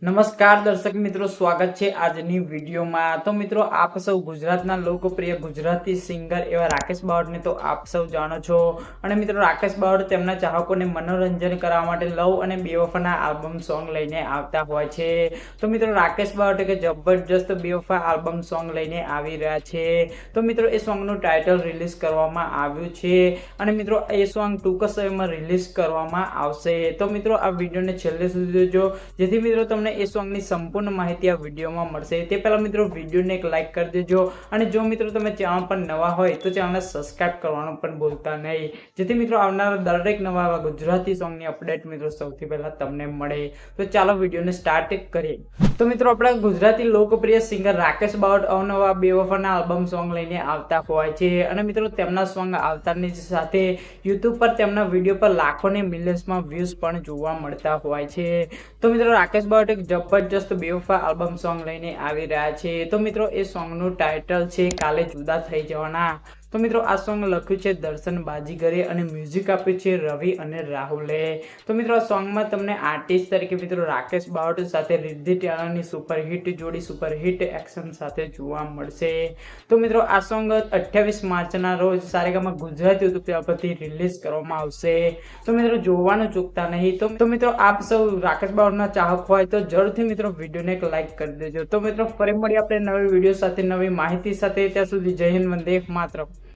નમસ્કાર દર્શક મિત્રો, સ્વાગત છે આજની વિડીયોમાં। તો મિત્રો, આપ સૌ ગુજરાતના લોકપ્રિય ગુજરાતી સિંગર એવા રાકેશ બાવળને તો આપ સૌ જાણો છો। અને મિત્રો, રાકેશ બાવળ તેમના ચાહકોને મનોરંજન કરવા માટે લવ અને બેવફાના આલ્બમ સોંગ લઈને આવતા હોય છે। તો મિત્રો, રાકેશ બાવળ કે જબરજસ્ત બેવફા આલ્બમ સોંગ લઈને આવી રહ્યા છે। તો મિત્રો, એ સોંગનું ટાઇટલ રિલીઝ કરવામાં આવ્યું છે અને મિત્રો, એ સોંગ ટૂંક સમયમાં રિલીઝ કરવામાં આવશે। તો મિત્રો, આ વિડીયોને છેલ્લે સુધી જોજો, જેથી મિત્રો તમને એ સોંગની સંપૂર્ણ માહિતી આ વિડીયોમાં મળશે। તે પહેલા મિત્રો, વિડીયોને એક લાઈક કરી દેજો અને જો મિત્રો તમે ચેનલ પર નવા હોય તો ચેનલને સબસ્ક્રાઇબ કરવાનું પણ ભૂલતા નહીં, જેથી મિત્રો આવનારા દરેક નવા ગુજરાતી સોંગની અપડેટ મિત્રો સૌથી પહેલા તમને મળે। તો ચાલો વિડીયોને સ્ટાર્ટ કરીએ। તો મિત્રો, આપણા ગુજરાતી લોકપ્રિય સિંગર રાકેશ બાવળ અવનવા બેવફાના આલ્બમ સોંગ લઈને આવતા હોય છે અને મિત્રો, તેમના સોંગ આવતાની સાથે યુટ્યુબ પર તેમના વિડીયો પર લાખોની મિલિયન્સમાં વ્યૂઝ પણ જોવા મળતા હોય છે। તો મિત્રો, રાકેશ બાવળ જબરજસ્ત બેવફા આલ્બમ સોંગ લઈને આવી રહ્યા છે। તો મિત્રો, એ સોંગનું ટાઇટલ છે કાલે જુદા થઈ જવાના। તો મિત્રો, આ સોંગ લખ્યું છે દર્શન બાજીગરે અને મ્યુઝિક આપ્યું છે રવિ અને રાહુલે। તો મિત્રો, આ સોંગમાં તમને આર્ટિસ્ટ તરીકે મિત્રો રાકેશ બાવળ સાથે રિદ્ધિ ટેલરની સુપરહિટ જોડી સુપરહિટ એક્શન સાથે જોવા મળશે। તો મિત્રો, આ સોંગ 28 માર્ચના રોજ સારેગામા ગુજરાતી યુટ્યુબ પરથી રિલીઝ કરવામાં આવશે। તો મિત્રો, જોવાનું ચૂકતા નહીં। તો મિત્રો, આપ સૌ રાકેશ બાવળના ચાહક હોય તો જરૂરથી મિત્રો વિડીયોને એક લાઈક કરી દેજો। તો મિત્રો, ફરી મળીએ આપણે નવી વિડીયો સાથે, નવી માહિતી સાથે। ત્યાં સુધી જય હિન્દ, વંદે માતરમ।